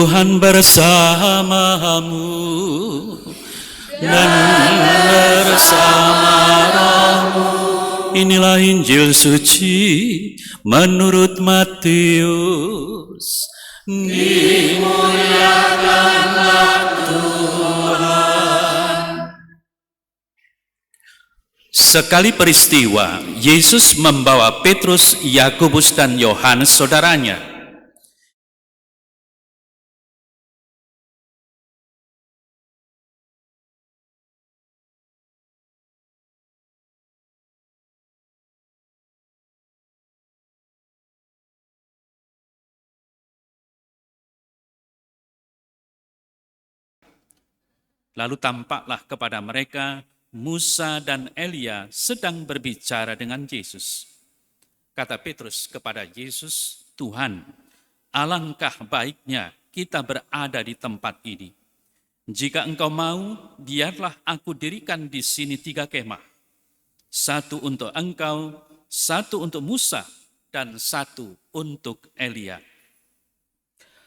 Tuhan bersamamu dan bersama rohmu. Inilah Injil suci menurut Matius. Dimuliakanlah Tuhan. Sekali peristiwa, Yesus membawa Petrus, Yakobus, dan Yohanes saudaranya. Lalu tampaklah kepada mereka Musa dan Elia sedang berbicara dengan Yesus. Kata Petrus kepada Yesus, "Tuhan, alangkah baiknya kita berada di tempat ini. Jika engkau mau, biarlah aku dirikan di sini 3 kemah. 1 untuk engkau, 1 untuk Musa, dan 1 untuk Elia."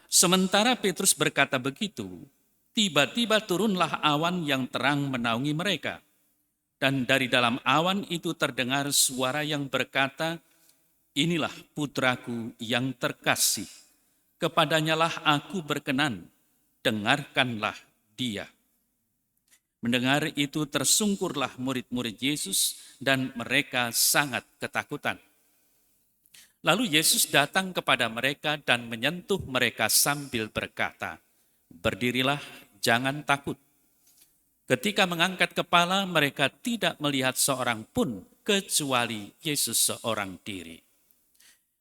Sementara Petrus berkata begitu, tiba-tiba turunlah awan yang terang menaungi mereka. Dan dari dalam awan itu terdengar suara yang berkata, "Inilah putraku yang terkasih, kepadanyalah aku berkenan, dengarkanlah dia." Mendengar itu tersungkurlah murid-murid Yesus dan mereka sangat ketakutan. Lalu Yesus datang kepada mereka dan menyentuh mereka sambil berkata, "Berdirilah, jangan takut." Ketika mengangkat kepala, mereka tidak melihat seorang pun kecuali Yesus seorang diri.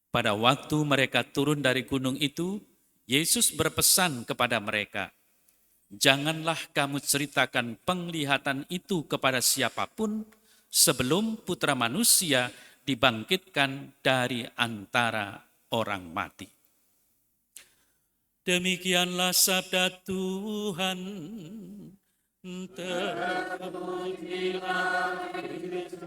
Pada waktu mereka turun dari gunung itu, Yesus berpesan kepada mereka, "Janganlah kamu ceritakan penglihatan itu kepada siapapun sebelum Putra Manusia dibangkitkan dari antara orang mati." Demikianlah sabda Tuhan. Terpujilah Kristus.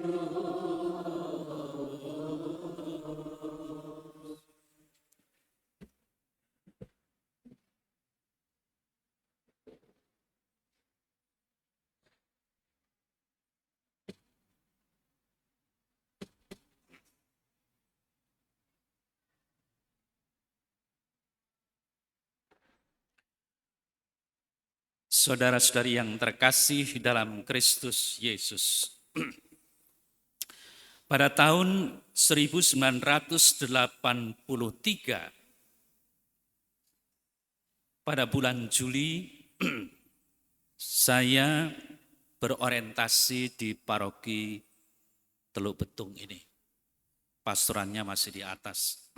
Saudara-saudari yang terkasih dalam Kristus Yesus. Pada tahun 1983, pada bulan Juli, saya berorientasi di paroki Teluk Betung ini. Pastorannya masih di atas.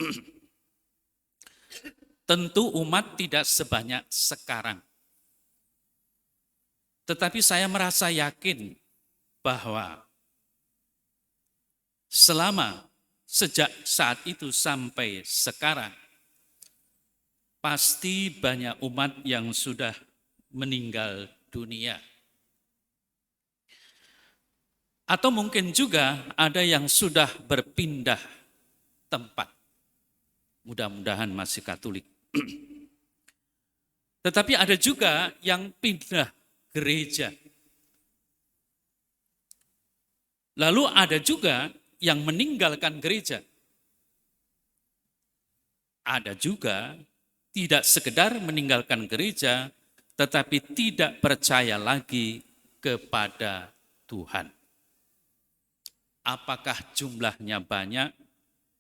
Tentu umat tidak sebanyak sekarang. Tetapi saya merasa yakin bahwa sejak saat itu sampai sekarang, pasti banyak umat yang sudah meninggal dunia. Atau mungkin juga ada yang sudah berpindah tempat. Mudah-mudahan masih Katolik. Tetapi ada juga yang pindah gereja. Lalu ada juga yang meninggalkan gereja. Ada juga tidak sekedar meninggalkan gereja, tetapi tidak percaya lagi kepada Tuhan. Apakah jumlahnya banyak?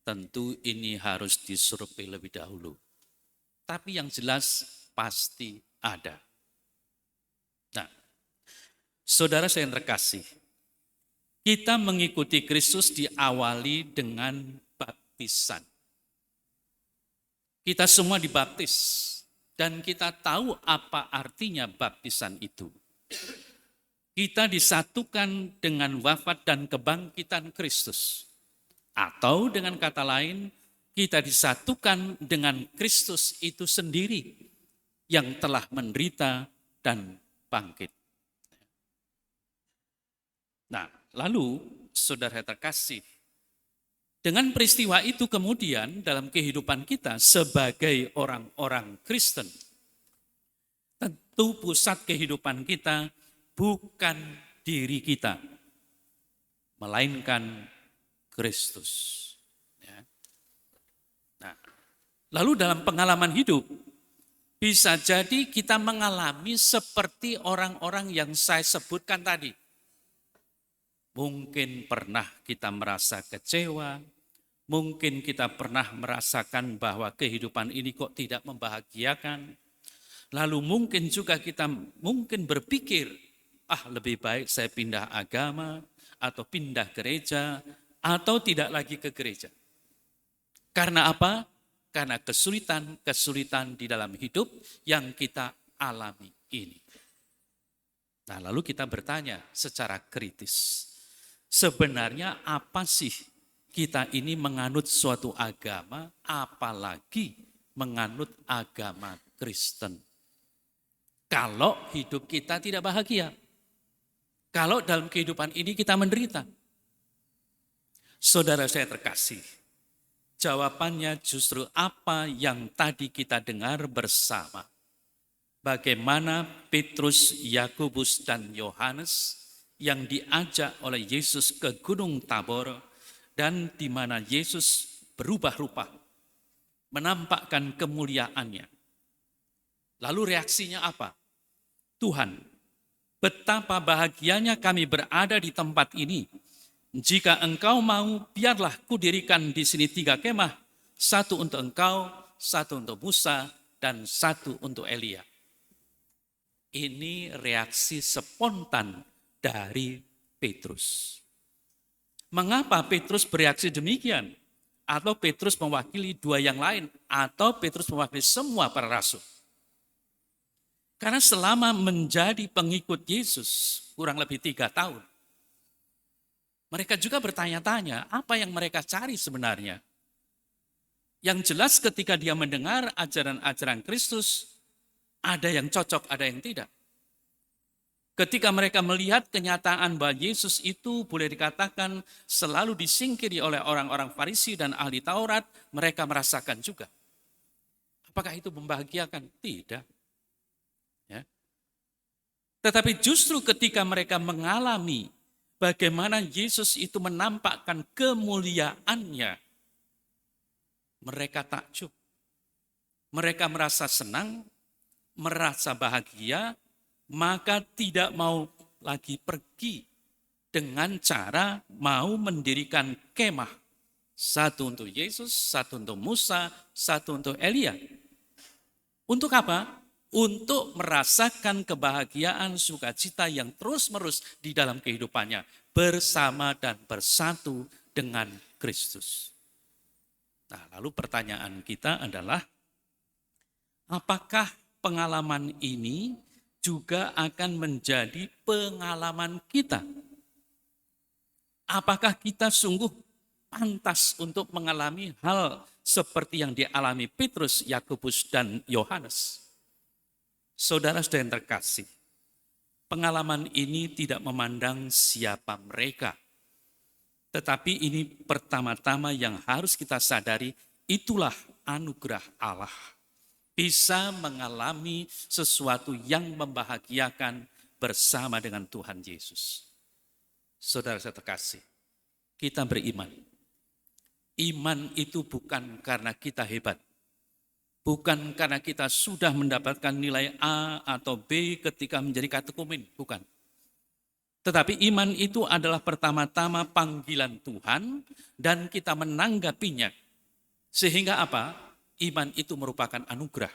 Tentu ini harus disurvei lebih dahulu. Tapi yang jelas pasti ada. Nah, saudara saya yang terkasih, kita mengikuti Kristus diawali dengan baptisan. Kita semua dibaptis dan kita tahu apa artinya baptisan itu. Kita disatukan dengan wafat dan kebangkitan Kristus. Atau dengan kata lain, kita disatukan dengan Kristus itu sendiri yang telah menderita dan bangkit. Nah, lalu saudara terkasih, dengan peristiwa itu kemudian dalam kehidupan kita sebagai orang-orang Kristen, tentu pusat kehidupan kita bukan diri kita, melainkan Kristus. Ya. Nah, lalu dalam pengalaman hidup, bisa jadi kita mengalami seperti orang-orang yang saya sebutkan tadi. Mungkin pernah kita merasa kecewa, mungkin kita pernah merasakan bahwa kehidupan ini kok tidak membahagiakan. Lalu mungkin juga kita berpikir, lebih baik saya pindah agama, atau pindah gereja, atau tidak lagi ke gereja. Karena apa? Karena kesulitan di dalam hidup yang kita alami ini. Nah, lalu kita bertanya secara kritis, sebenarnya apa sih kita ini menganut suatu agama, apalagi menganut agama Kristen? Kalau hidup kita tidak bahagia, kalau dalam kehidupan ini kita menderita. Saudara saya terkasih, jawabannya justru apa yang tadi kita dengar bersama. Bagaimana Petrus, Yakobus, dan Yohanes yang diajak oleh Yesus ke Gunung Tabor dan di mana Yesus berubah rupa, menampakkan kemuliaannya. Lalu reaksinya apa? Tuhan, betapa bahagianya kami berada di tempat ini. Jika engkau mau, biarlah kudirikan di sini 3 kemah, 1 untuk engkau, 1 untuk Musa, dan 1 untuk Elia. Ini reaksi spontan dari Petrus. Mengapa Petrus bereaksi demikian? Atau Petrus mewakili 2 yang lain? Atau Petrus mewakili semua para rasul? Karena selama menjadi pengikut Yesus kurang lebih 3 tahun, mereka juga bertanya-tanya apa yang mereka cari sebenarnya. Yang jelas ketika dia mendengar ajaran-ajaran Kristus, ada yang cocok, ada yang tidak. Ketika mereka melihat kenyataan bahwa Yesus itu boleh dikatakan selalu disingkiri oleh orang-orang Farisi dan ahli Taurat, mereka merasakan juga. Apakah itu membahagiakan? Tidak. Tetapi justru ketika mereka mengalami bagaimana Yesus itu menampakkan kemuliaannya, mereka takjub. Mereka merasa senang, merasa bahagia, maka tidak mau lagi pergi dengan cara mau mendirikan kemah. 1 untuk Yesus, 1 untuk Musa, 1 untuk Elia. Untuk apa? Untuk merasakan kebahagiaan sukacita yang terus-menerus di dalam kehidupannya, bersama dan bersatu dengan Kristus. Nah, lalu pertanyaan kita adalah, apakah pengalaman ini juga akan menjadi pengalaman kita? Apakah kita sungguh pantas untuk mengalami hal seperti yang dialami Petrus, Yakobus, dan Yohanes? Saudara-saudara yang terkasih, pengalaman ini tidak memandang siapa mereka. Tetapi ini pertama-tama yang harus kita sadari, itulah anugerah Allah. Bisa mengalami sesuatu yang membahagiakan bersama dengan Tuhan Yesus. Saudara saya terkasih, kita beriman. Iman itu bukan karena kita hebat. Bukan karena kita sudah mendapatkan nilai A atau B ketika menjadi katekumen, bukan. Tetapi iman itu adalah pertama-tama panggilan Tuhan dan kita menanggapinya. Sehingga apa? Iman itu merupakan anugerah.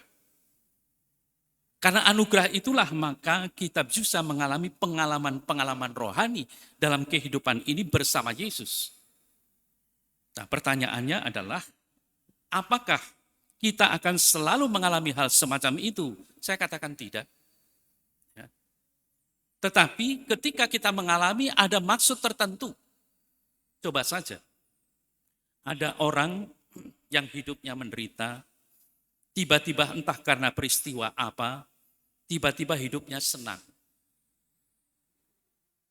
Karena anugerah itulah maka kita bisa mengalami pengalaman-pengalaman rohani dalam kehidupan ini bersama Yesus. Nah, pertanyaannya adalah, apakah kita akan selalu mengalami hal semacam itu? Saya katakan tidak. Ya. Tetapi ketika kita mengalami ada maksud tertentu. Coba saja. Ada orang yang hidupnya menderita, tiba-tiba entah karena peristiwa apa, tiba-tiba hidupnya senang.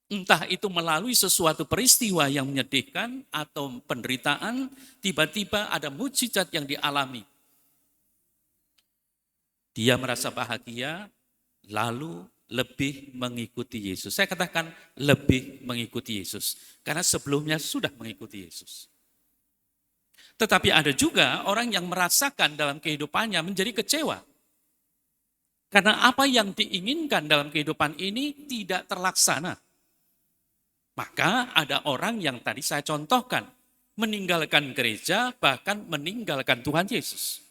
Entah itu melalui sesuatu peristiwa yang menyedihkan atau penderitaan, tiba-tiba ada mukjizat yang dialami. Dia merasa bahagia, lalu lebih mengikuti Yesus. Saya katakan lebih mengikuti Yesus, karena sebelumnya sudah mengikuti Yesus. Tetapi ada juga orang yang merasakan dalam kehidupannya menjadi kecewa. Karena apa yang diinginkan dalam kehidupan ini tidak terlaksana. Maka ada orang yang tadi saya contohkan, meninggalkan gereja, bahkan meninggalkan Tuhan Yesus.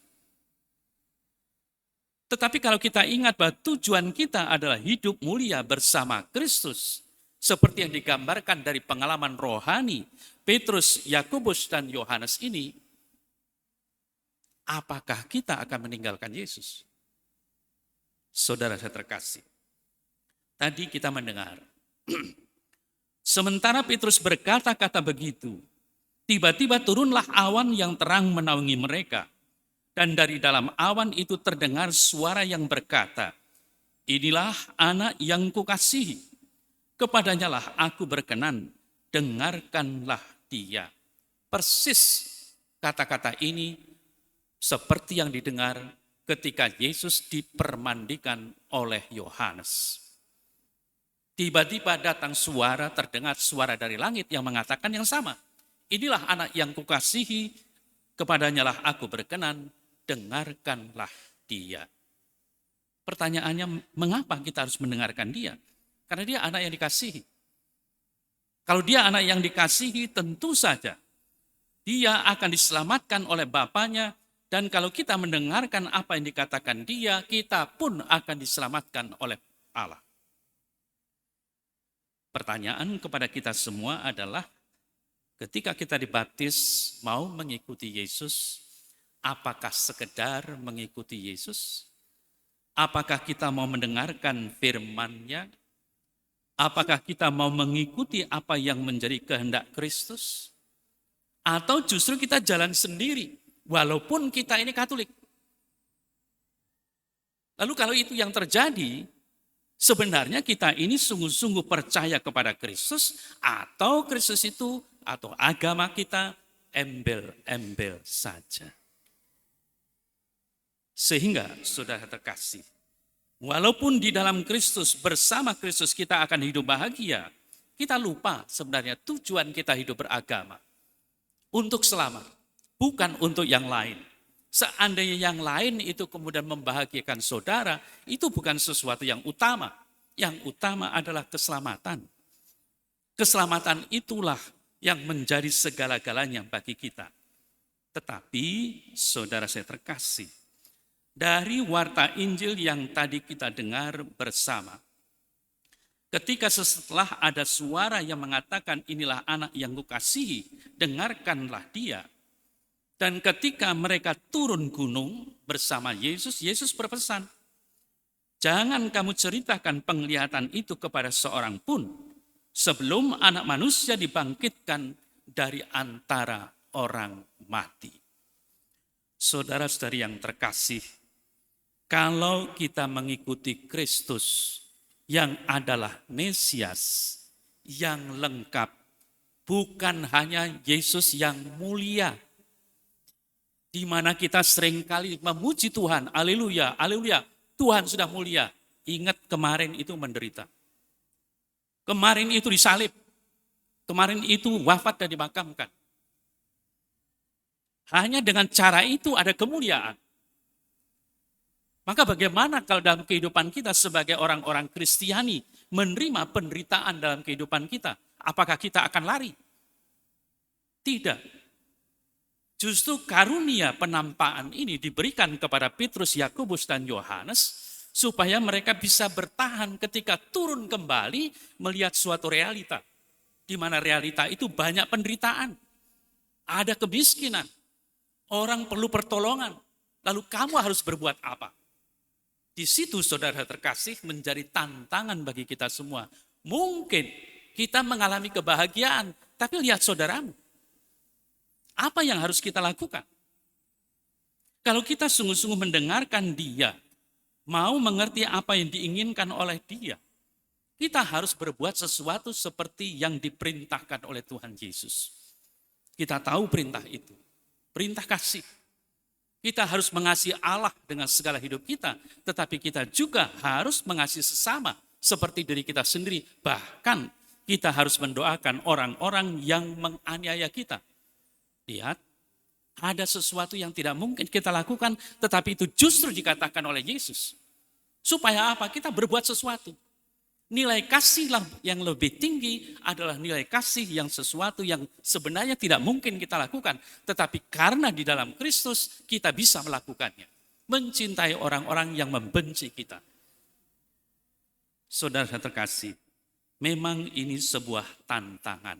Tetapi kalau kita ingat bahwa tujuan kita adalah hidup mulia bersama Kristus, seperti yang digambarkan dari pengalaman rohani Petrus, Yakobus, dan Yohanes ini, apakah kita akan meninggalkan Yesus? Saudara saya terkasih, tadi kita mendengar, sementara Petrus berkata-kata begitu, tiba-tiba turunlah awan yang terang menaungi mereka. Dan dari dalam awan itu terdengar suara yang berkata, inilah anak yang kukasihi, kepadanya lah aku berkenan, dengarkanlah dia. Persis kata-kata ini seperti yang didengar ketika Yesus dipermandikan oleh Yohanes. Tiba-tiba datang suara, terdengar suara dari langit yang mengatakan yang sama. Inilah anak yang kukasihi, kepadanya lah aku berkenan, dengarkanlah dia. Pertanyaannya, mengapa kita harus mendengarkan dia? Karena dia anak yang dikasihi. Kalau dia anak yang dikasihi, tentu saja dia akan diselamatkan oleh Bapaknya, dan kalau kita mendengarkan apa yang dikatakan dia, kita pun akan diselamatkan oleh Allah. Pertanyaan kepada kita semua adalah, ketika kita dibaptis, mau mengikuti Yesus, apakah sekedar mengikuti Yesus? Apakah kita mau mendengarkan firman-Nya? Apakah kita mau mengikuti apa yang menjadi kehendak Kristus? Atau justru kita jalan sendiri, walaupun kita ini Katolik? Lalu kalau itu yang terjadi, sebenarnya kita ini sungguh-sungguh percaya kepada Kristus, atau Kristus itu, atau agama kita, embel-embel saja. Sehingga saudara terkasih, walaupun di dalam Kristus, bersama Kristus kita akan hidup bahagia, kita lupa sebenarnya tujuan kita hidup beragama. Untuk selamat, bukan untuk yang lain. Seandainya yang lain itu kemudian membahagiakan saudara, itu bukan sesuatu yang utama. Yang utama adalah keselamatan. Keselamatan itulah yang menjadi segala-galanya bagi kita. Tetapi saudara saya terkasih, dari warta Injil yang tadi kita dengar bersama, ketika setelah ada suara yang mengatakan inilah anak yang kukasihi, dengarkanlah dia. Dan ketika mereka turun gunung bersama Yesus, Yesus berpesan, jangan kamu ceritakan penglihatan itu kepada seorang pun, sebelum anak manusia dibangkitkan dari antara orang mati. Saudara-saudari yang terkasih, kalau kita mengikuti Kristus yang adalah Mesias, yang lengkap, bukan hanya Yesus yang mulia, di mana kita seringkali memuji Tuhan, haleluya, haleluya, Tuhan sudah mulia. Ingat kemarin itu menderita. Kemarin itu disalib. Kemarin itu wafat dan dimakamkan. Hanya dengan cara itu ada kemuliaan. Maka bagaimana kalau dalam kehidupan kita sebagai orang-orang Kristiani menerima penderitaan dalam kehidupan kita? Apakah kita akan lari? Tidak. Justru karunia penampakan ini diberikan kepada Petrus, Yakobus, dan Yohanes supaya mereka bisa bertahan ketika turun kembali melihat suatu realita. Di mana realita itu banyak penderitaan. Ada kemiskinan. Orang perlu pertolongan. Lalu kamu harus berbuat apa? Di situ saudara terkasih menjadi tantangan bagi kita semua. Mungkin kita mengalami kebahagiaan, tapi lihat saudaramu. Apa yang harus kita lakukan? Kalau kita sungguh-sungguh mendengarkan dia, mau mengerti apa yang diinginkan oleh dia, kita harus berbuat sesuatu seperti yang diperintahkan oleh Tuhan Yesus. Kita tahu perintah itu, perintah kasih. Kita harus mengasihi Allah dengan segala hidup kita, tetapi kita juga harus mengasihi sesama seperti diri kita sendiri. Bahkan kita harus mendoakan orang-orang yang menganiaya kita. Lihat, ada sesuatu yang tidak mungkin kita lakukan, tetapi itu justru dikatakan oleh Yesus. Supaya apa? Kita berbuat sesuatu. Nilai kasih yang lebih tinggi adalah nilai kasih yang sesuatu yang sebenarnya tidak mungkin kita lakukan. Tetapi karena di dalam Kristus kita bisa melakukannya. Mencintai orang-orang yang membenci kita. Saudara terkasih, memang ini sebuah tantangan.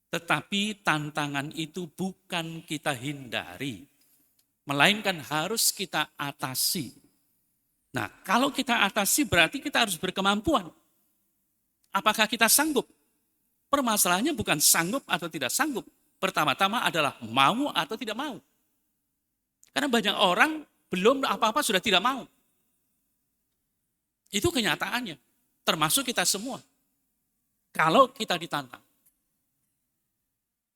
Tetapi tantangan itu bukan kita hindari. Melainkan harus kita atasi. Nah, kalau kita atasi berarti kita harus berkemampuan. Apakah kita sanggup? Permasalahannya bukan sanggup atau tidak sanggup. Pertama-tama adalah mau atau tidak mau. Karena banyak orang belum apa-apa sudah tidak mau. Itu kenyataannya. Termasuk kita semua. Kalau kita ditantang.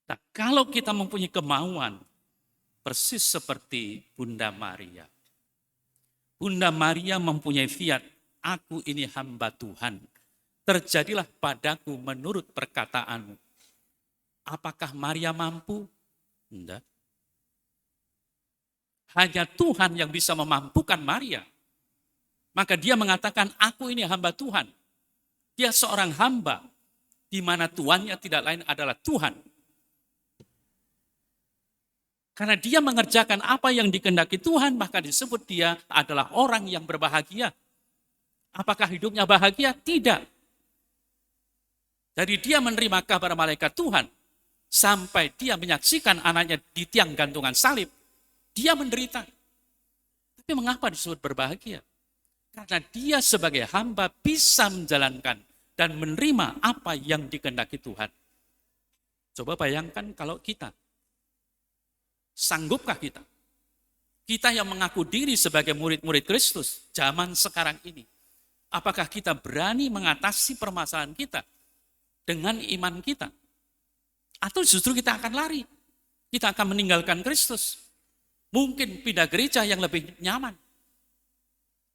Nah, kalau kita mempunyai kemauan, persis seperti Bunda Maria. Bunda Maria mempunyai fiat, aku ini hamba Tuhan. Terjadilah padaku menurut perkataanmu. Apakah Maria mampu? Tidak. Hanya Tuhan yang bisa memampukan Maria. Maka dia mengatakan, aku ini hamba Tuhan. Dia seorang hamba, di mana tuannya tidak lain adalah Tuhan. Karena dia mengerjakan apa yang dikehendaki Tuhan, maka disebut dia adalah orang yang berbahagia. Apakah hidupnya bahagia? Tidak. Jadi dia menerima kabar malaikat Tuhan, sampai dia menyaksikan anaknya di tiang gantungan salib, dia menderita. Tapi mengapa disebut berbahagia? Karena dia sebagai hamba bisa menjalankan dan menerima apa yang dikehendaki Tuhan. Coba bayangkan kalau kita, sanggupkah kita? Kita yang mengaku diri sebagai murid-murid Kristus zaman sekarang ini. Apakah kita berani mengatasi permasalahan kita dengan iman kita? Atau justru kita akan lari? Kita akan meninggalkan Kristus. Mungkin pindah gereja yang lebih nyaman.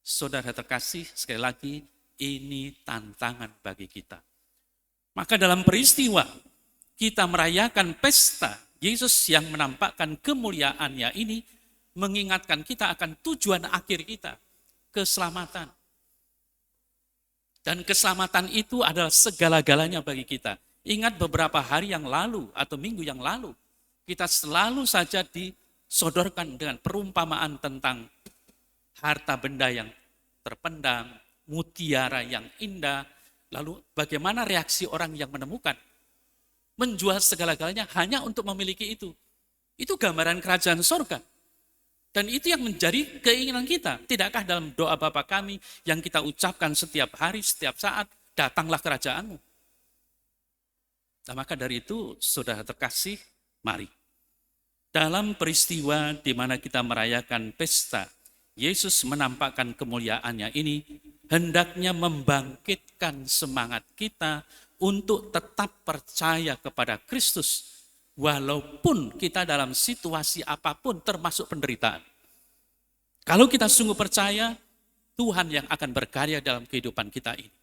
Saudara terkasih, sekali lagi, ini tantangan bagi kita. Maka dalam peristiwa kita merayakan pesta Yesus yang menampakkan kemuliaannya ini mengingatkan kita akan tujuan akhir kita, keselamatan. Dan keselamatan itu adalah segala-galanya bagi kita. Ingat beberapa hari yang lalu atau minggu yang lalu, kita selalu saja disodorkan dengan perumpamaan tentang harta benda yang terpendam, mutiara yang indah, lalu bagaimana reaksi orang yang menemukan. Menjual segala-galanya hanya untuk memiliki itu. Itu gambaran kerajaan surga. Dan itu yang menjadi keinginan kita. Tidakkah dalam doa Bapa kami yang kita ucapkan setiap hari, setiap saat, datanglah kerajaanmu. Nah, maka dari itu, saudara terkasih, mari. Dalam peristiwa di mana kita merayakan pesta, Yesus menampakkan kemuliaannya ini, hendaknya membangkitkan semangat kita untuk tetap percaya kepada Kristus, walaupun kita dalam situasi apapun termasuk penderitaan. Kalau kita sungguh percaya, Tuhan yang akan berkarya dalam kehidupan kita ini.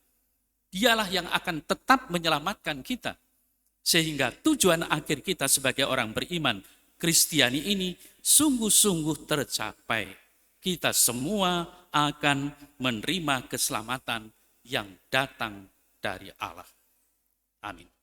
Dialah yang akan tetap menyelamatkan kita, sehingga tujuan akhir kita sebagai orang beriman, Kristiani ini sungguh-sungguh tercapai. Kita semua akan menerima keselamatan yang datang dari Allah. Amin.